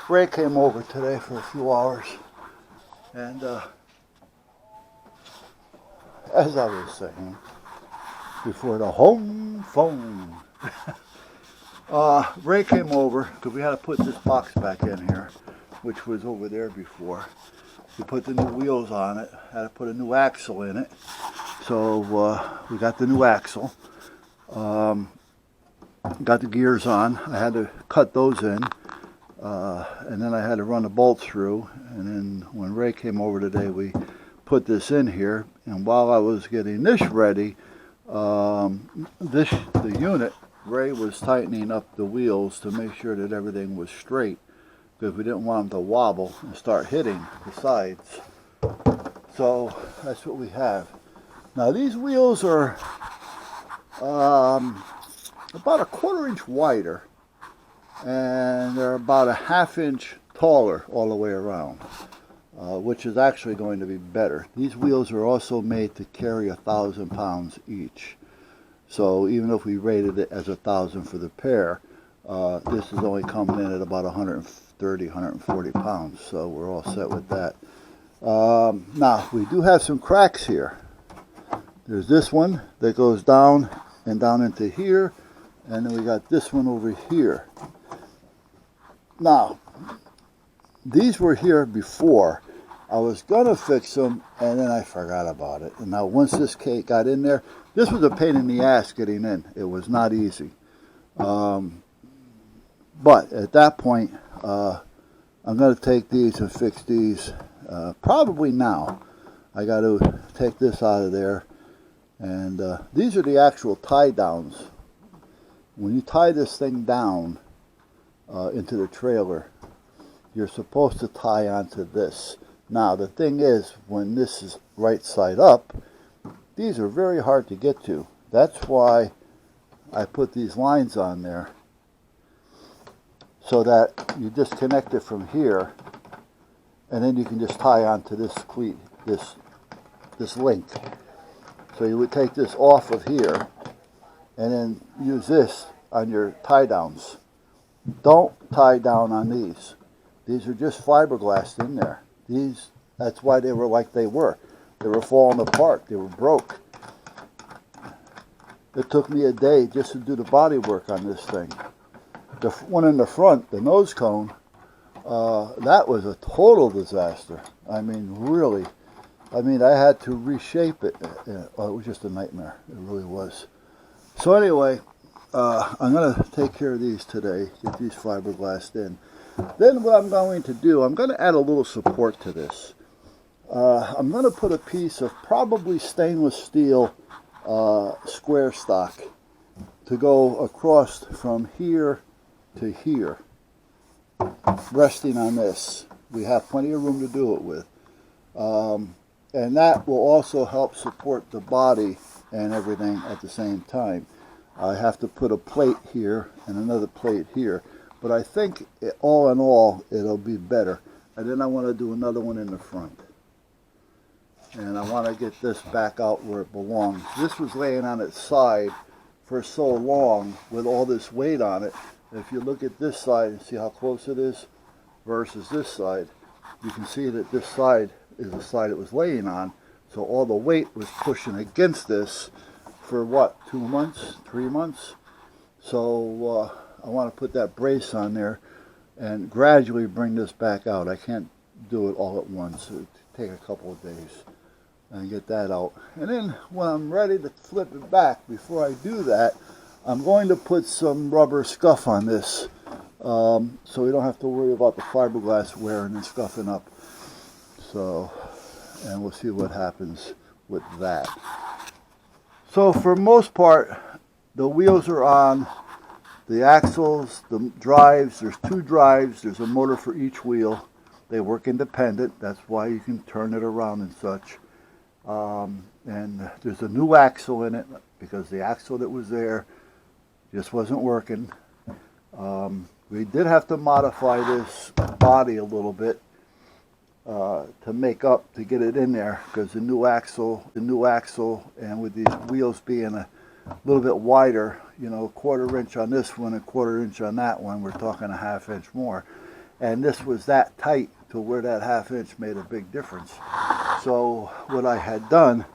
Ray came over today for a few hours, and as I was saying before the home phone, Ray came over because we had to put this box back in here, which was over there before. We put the new wheels on it, had to put a new axle in it, so we got the new axle. Got the gears on. I had to cut those in, and then I had to run the bolts through, and then when Ray came over today we put this in here, and while I was getting this ready, the unit, Ray was tightening up the wheels to make sure that everything was straight, because we didn't want them to wobble and start hitting the sides. So that's what we have. Now these wheels are about a 1/4 inch wider, and they're about a 1/2 inch taller all the way around, which is actually going to be better. These wheels are also made to carry 1,000 pounds each. So even if we rated it as 1,000 for the pair, this is only coming in at about 130, 140 pounds. So we're all set with that. Now we do have some cracks here. There's this one that goes down and down into here, and then we got this one over here. Now, these were here before. I was gonna fix them, and then I forgot about it. And now once this cake got in there, this was a pain in the ass getting in. It was not easy. But at that point, I'm gonna take these and fix these probably now. I got to take this out of there, and these are the actual tie downs. When you tie this thing down into the trailer, you're supposed to tie onto this. Now the thing is, when this is right side up, these are very hard to get to. That's why I put these lines on there, so that you disconnect it from here, and then you can just tie onto this cleat, this link. So you would take this off of here, and then use this on your tie downs. Don't tie down on these. These are just fiberglass in there. That's why they were like they were. They were falling apart. They were broke. It took me a day just to do the body work on this thing. The one in the front, the nose cone, that was a total disaster. I mean, really. I mean, I had to reshape it. It was just a nightmare. It really was. So anyway, I'm going to take care of these today, get these fiberglassed in. Then what I'm going to do, I'm going to add a little support to this. I'm going to put a piece of probably stainless steel square stock to go across from here to here, resting on this. We have plenty of room to do it with. And that will also help support the body and everything at the same time. I have to put a plate here and another plate here, but I think all in all it'll be better. And then I want to do another one in the front, and I want to get this back out where it belongs. This was laying on its side for so long with all this weight on it. If you look at this side and see how close it is versus this side, you can see that this side is the side it was laying on, so all the weight was pushing against this for what, 2 months, 3 months? So I want to put that brace on there and gradually bring this back out. I can't do it all at once. It would take a couple of days and get that out. And then when I'm ready to flip it back, before I do that, I'm going to put some rubber scuff on this, so we don't have to worry about the fiberglass wearing and scuffing up. So, and we'll see what happens with that. So for most part, the wheels are on, the axles, the drives, there's 2 drives, there's a motor for each wheel. They work independent, that's why you can turn it around and such. And there's a new axle in it, because the axle that was there just wasn't working. We did have to modify this body a little bit to make up, to get it in there, because the new axle, and with these wheels being a little bit wider, you know, 1/4 inch on this one, 1/4 inch on that one, we're talking a 1/2 inch more. and this was that tight to where that 1/2 inch made a big difference. So what I had done,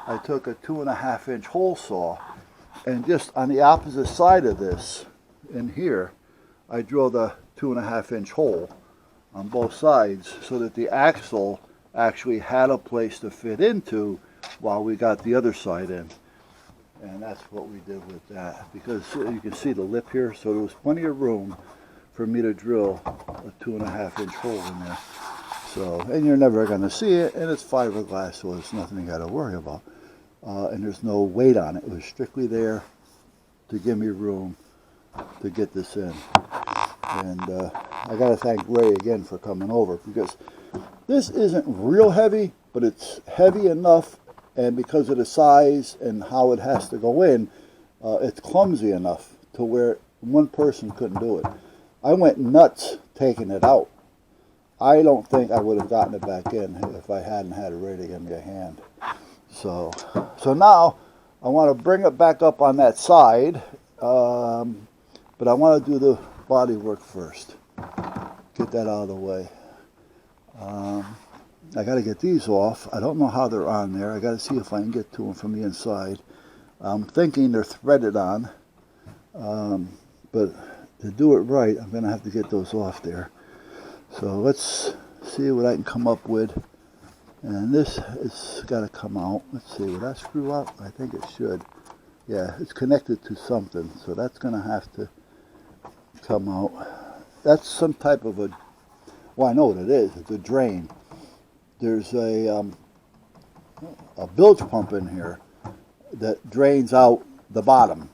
I took a 2.5 inch hole saw, and just on the opposite side of this, in here, I drilled a 2.5 inch hole on both sides so that the axle actually had a place to fit into while we got the other side in. And that's what we did with that, because you can see the lip here, so there was plenty of room for me to drill a 2.5 inch hole in there. So, and you're never going to see it, and it's fiberglass, so it's nothing you got to worry about. And there's no weight on it. It was strictly there to give me room to get this in. And I got to thank Ray again for coming over, because this isn't real heavy, but it's heavy enough, and because of the size and how it has to go in, it's clumsy enough to where one person couldn't do it. I went nuts taking it out. I don't think I would have gotten it back in if I hadn't had Ray to give me a hand. So now I want to bring it back up on that side, but I want to do the body work first. Get that out of the way. I got to get these off. I don't know how they're on there. I got to see if I can get to them from the inside. I'm thinking they're threaded on, but to do it right, I'm going to have to get those off there. So let's see what I can come up with. And this has got to come out. Let's see, will that screw up? I think it should. Yeah, it's connected to something, so that's going to have to come out. That's some type of a, well, I know what it is. It's a drain. There's a bilge pump in here that drains out the bottom.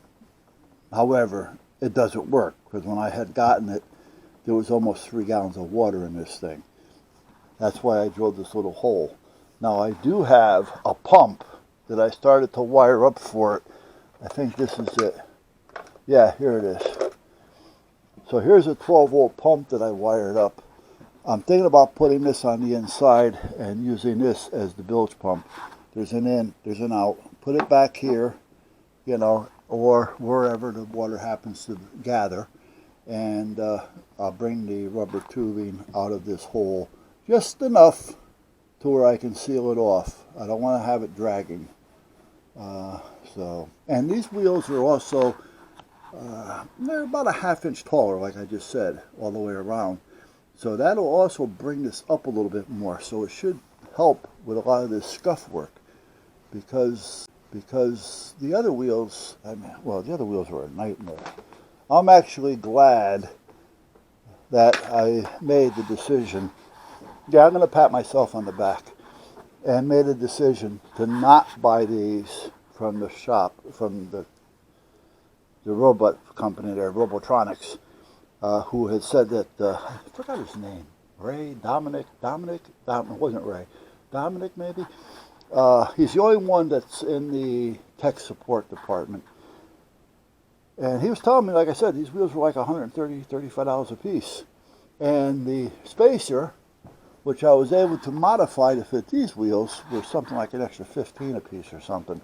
However, it doesn't work, because when I had gotten it, there was almost 3 gallons of water in this thing. That's why I drilled this little hole. Now I do have a pump that I started to wire up for it. I think this is it. Yeah, here it is. So here's a 12-volt pump that I wired up. I'm thinking about putting this on the inside and using this as the bilge pump. There's an in, there's an out. Put it back here, you know, or wherever the water happens to gather. And I'll bring the rubber tubing out of this hole just enough to where I can seal it off. I don't want to have it dragging. And these wheels are also, they're about a 1/2 inch taller, like I just said, all the way around. So that'll also bring this up a little bit more. So it should help with a lot of this scuff work, because the other wheels, I mean, well, the other wheels were a nightmare. I'm actually glad that I made the decision. Yeah, I'm going to pat myself on the back, and made a decision to not buy these from the shop, from the robot company there, Robotronics, who had said that, I forgot his name, Ray, Dominic, it wasn't Ray, Dominic maybe? He's the only one that's in the tech support department. And he was telling me, like I said, these wheels were like $130, $35 a piece. And the spacer, which I was able to modify to fit these wheels, was something like an extra $15 a piece or something.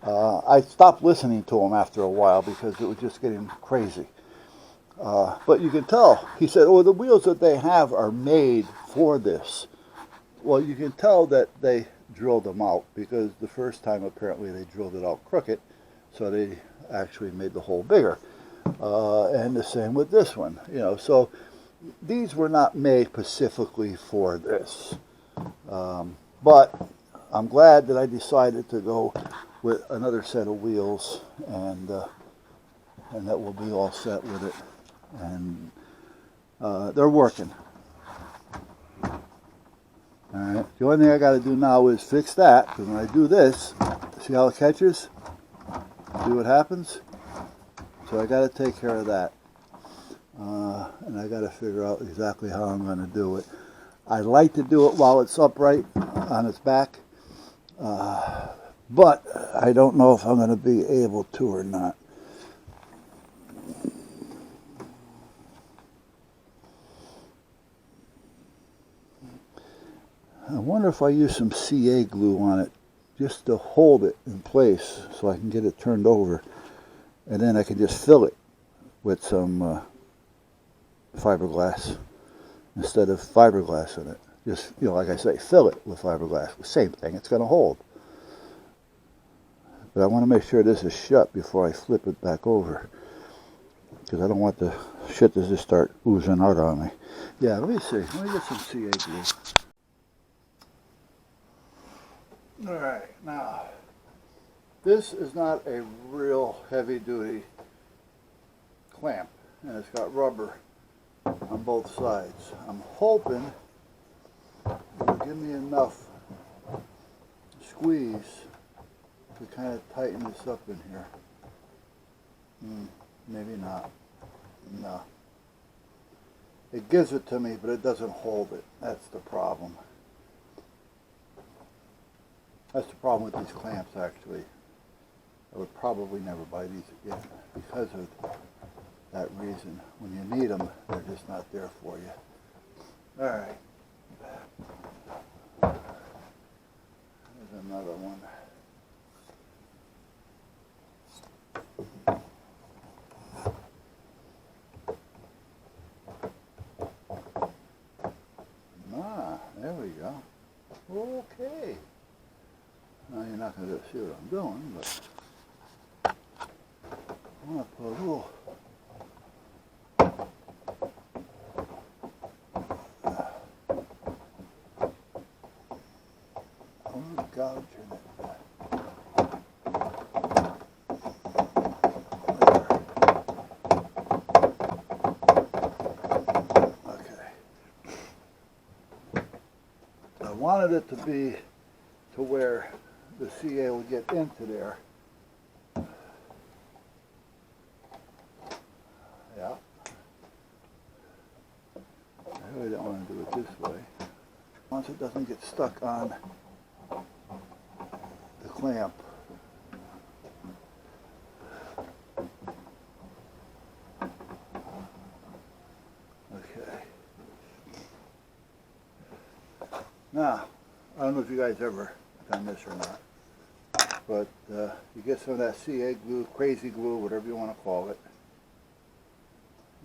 I stopped listening to him after a while because it was just getting crazy. But you can tell, he said, oh, the wheels that they have are made for this. Well, you can tell that they drilled them out, because the first time apparently they drilled it out crooked, so they actually made the hole bigger. And the same with this one, you know. So these were not made specifically for this. But I'm glad that I decided to go with another set of wheels, and that we'll be all set with it. And they're working. All right. The only thing I got to do now is fix that, because when I do this, see how it catches? See what happens? So I got to take care of that. And I got to figure out exactly how I'm going to do it. I like to do it while it's upright on its back, but I don't know if I'm going to be able to or not. I wonder if I use some CA glue on it just to hold it in place so I can get it turned over, and then I can just fill it with some fiberglass. instead of fiberglass in it. Just, you know, like I say, fill it with fiberglass. Same thing, it's going to hold. But I want to make sure this is shut before I flip it back over, because I don't want the shit to just start oozing out on me. Yeah, let me see. Let me get some CA glue. Alright, now, this is not a real heavy-duty clamp, and it's got rubber on both sides. I'm hoping it'll give me enough squeeze to kind of tighten this up in here. Maybe not. No. It gives it to me, but it doesn't hold it. That's the problem. That's the problem with these clamps, actually. I would probably never buy these again because of that reason. When you need them, they're just not there for you. Alright. There's another one. There we go. Okay. Now you're not going to see what I'm doing, but I want to put a little gouge in it. I wanted it to be to where the CA will get into there. Yeah. I really don't want to do it this way. Once it doesn't get stuck on the clamp. Okay. Now, I don't know if you guys ever done this or not, but you get some of that CA glue, crazy glue, whatever you want to call it,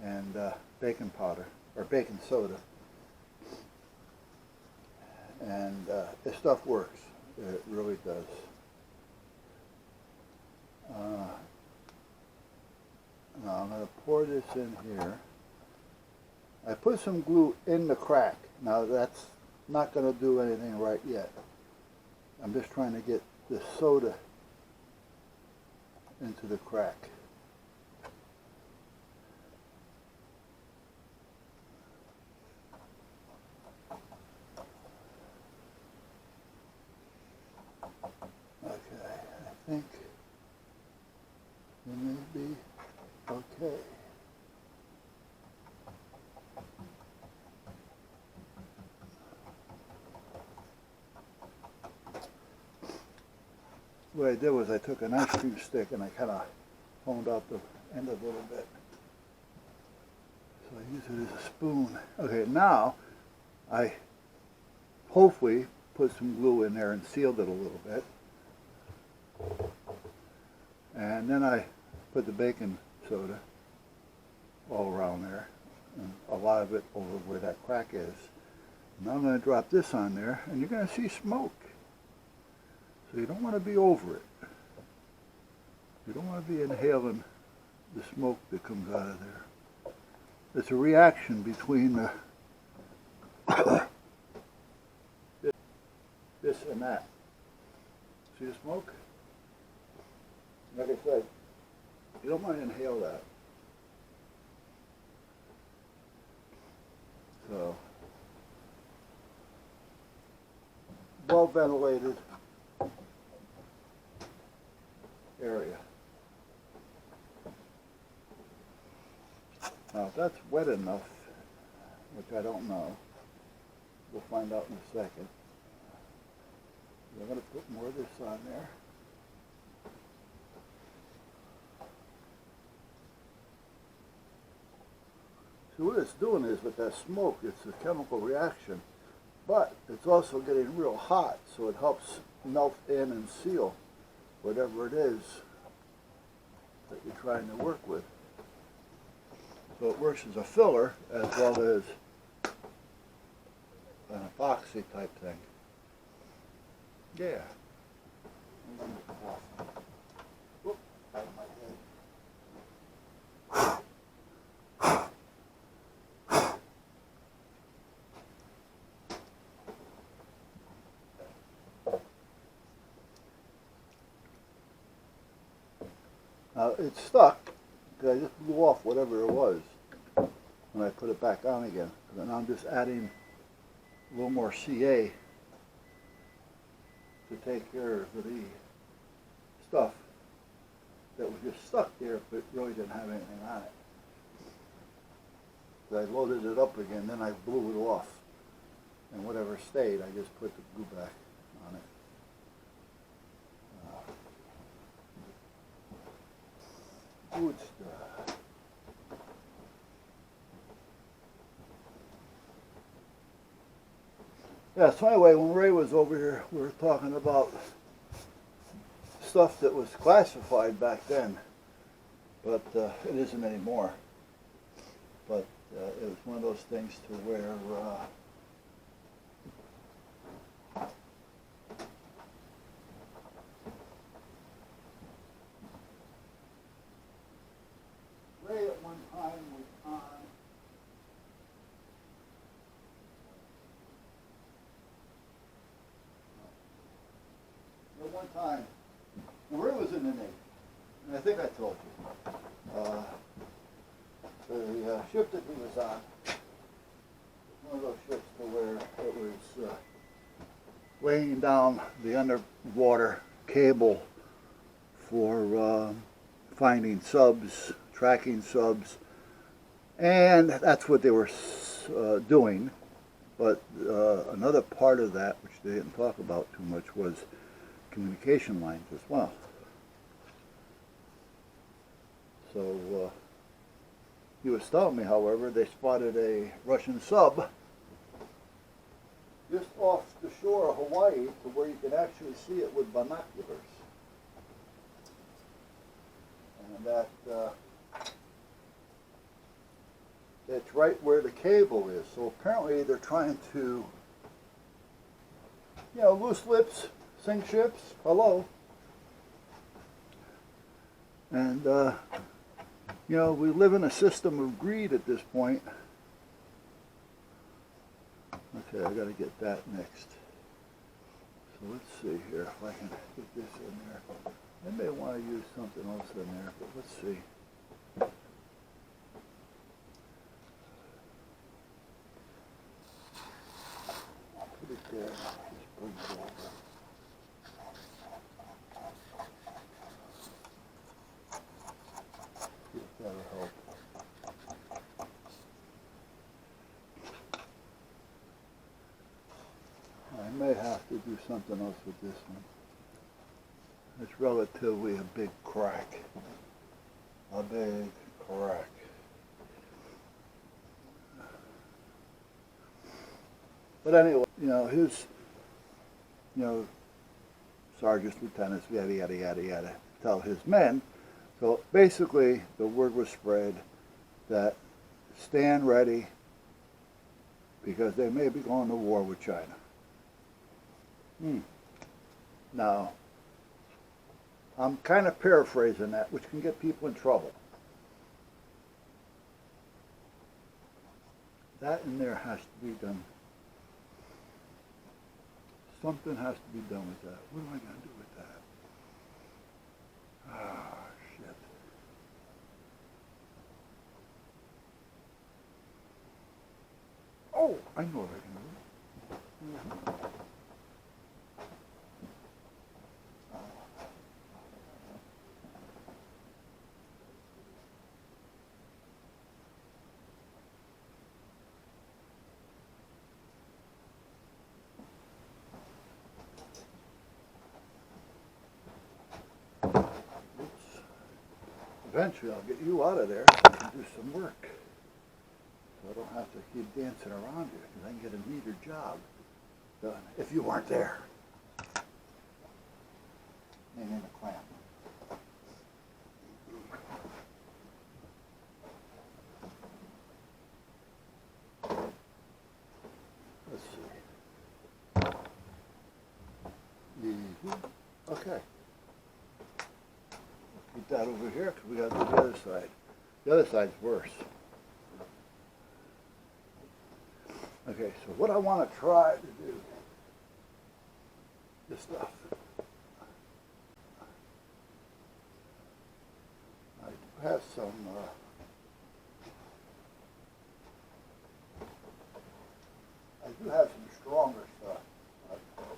and baking powder, or baking soda, and this stuff works. It really does. Now I'm going to pour this in here. I put some glue in the crack. Now that's not going to do anything right yet. I'm just trying to get the soda into the crack. Okay, I think it may be okay. What I did was I took an ice cream stick and I kind of honed out the end of it a little bit. So I use it as a spoon. Okay, now I hopefully put some glue in there and sealed it a little bit. And then I put the baking soda all around there, and a lot of it over where that crack is. Now I'm going to drop this on there, and you're going to see smoke. So you don't want to be over it. You don't want to be inhaling the smoke that comes out of there. It's a reaction between the this and that. See the smoke? Like I said, you don't want to inhale that. So, well ventilated area. Now if that's wet enough, which I don't know, we'll find out in a second. I'm going to put more of this on there. So what it's doing is with that smoke, it's a chemical reaction, but it's also getting real hot, so it helps melt in and seal whatever it is that you're trying to work with. So it works as a filler as well as an epoxy type thing. Yeah. Whoop, out of my head. Now it's stuck because I just blew off whatever it was when I put it back on again. And I'm just adding a little more CA to take care of the stuff that was just stuck there but really didn't have anything on it. So I loaded it up again, then I blew it off. And whatever stayed, I just put the glue back on it. Good stuff. Yeah, so anyway, when Ray was over here, we were talking about stuff that was classified back then, but it isn't anymore. But it was one of those things to where Ray at one time was on at one time, Ray was in the Navy, and I think I told you. The ship that he was on, one of those ships to where it was laying down the underwater cable for finding subs, tracking subs, and that's what they were doing. But another part of that, which they didn't talk about too much, was communication lines as well. So he was telling me, however, they spotted a Russian sub just off the shore of Hawaii to where you could actually see it with binoculars. And that it's right where the cable is. So apparently they're trying to, you know, loose lips, sink ships, hello. And, you know, we live in a system of greed at this point. Okay, I got to get that next. So let's see here if I can get this in there. I may want to use something else in there, but let's see. I'll put it there. Just bring it over. See if that'll help. I may have to do something else with this one. It's relatively a big crack. A big crack. But anyway, you know, his, you know, sergeants, lieutenants, yada, yada, yada, yada, tell his men. So basically, the word was spread that stand ready because they may be going to war with China. Now, I'm kind of paraphrasing that, which can get people in trouble. That in there has to be done. Something has to be done with that. What am I going to do with that? Ah, shit. Oh, I know what I can do. Eventually I'll get you out of there and do some work. So I don't have to keep dancing around you because I can get a neater job done if you weren't there. And in a clamp. Let's see. Okay. Keep that over here because we got to do the other side. The other side's worse. Okay, so what I want to try to do, this stuff. I do have some, stronger stuff.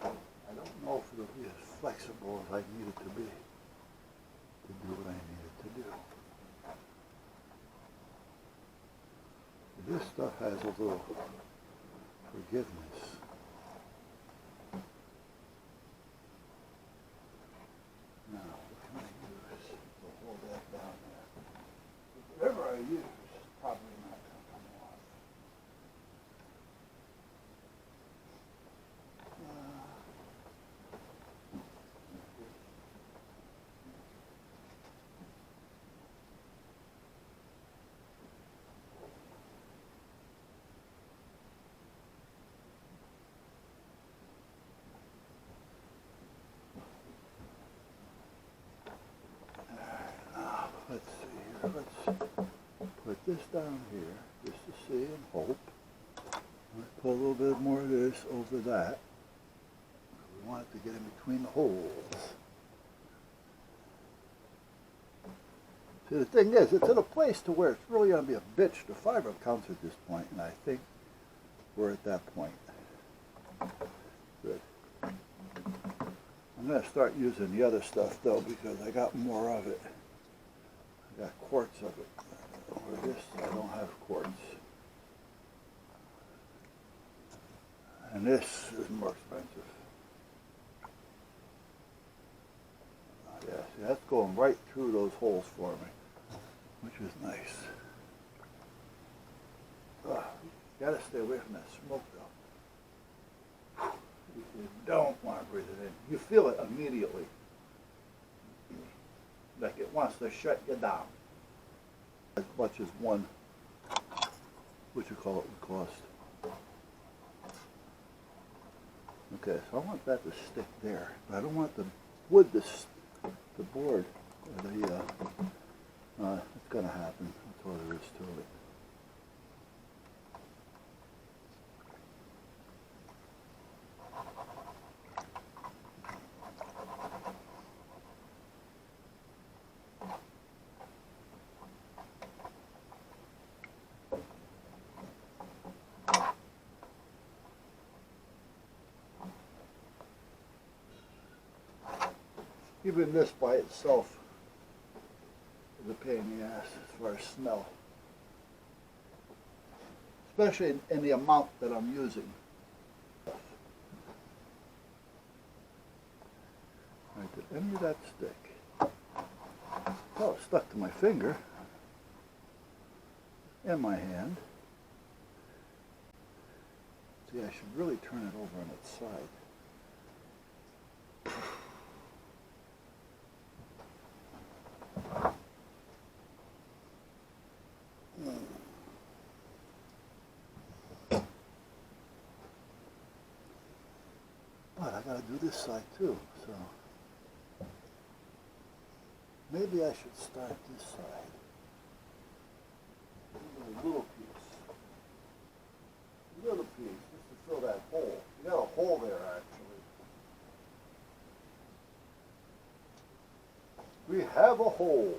I don't know if it'll be as flexible as I need it to be to do what I need it to do. This stuff has a little forgiveness. Now, what can I use to hold that down there? Whatever I use is probably not going to come off. Let's see here. Let's put this down here just to see and hope. Let's pull a little bit more of this over that. We want it to get in between the holes. See, the thing is, it's in a place to where it's really going to be a bitch to fiber counts at this point, and I think we're at that point. Good. I'm going to start using the other stuff, though, because I got more of it. I got quarts of it. Where this, I don't have quarts. And this is more expensive. Yeah, see, that's going right through those holes for me, which is nice. You gotta stay away from that smoke, though. You don't want to breathe it in. You feel it immediately. Like it wants to shut you down. As much as one, what you call it, would cost. Okay, so I want that to stick there, but I don't want the wood to, the board, or the, it's gonna happen. That's all there is to it. Even this by itself is a pain in the ass as far as smell. Especially in the amount that I'm using. Right, did any of that stick? Oh, it stuck to my finger and my hand. See, I should really turn it over on its side. But I gotta do this side too, so maybe I should start this side. A little piece. A little piece, just to fill that hole. You got a hole there actually. We have a hole.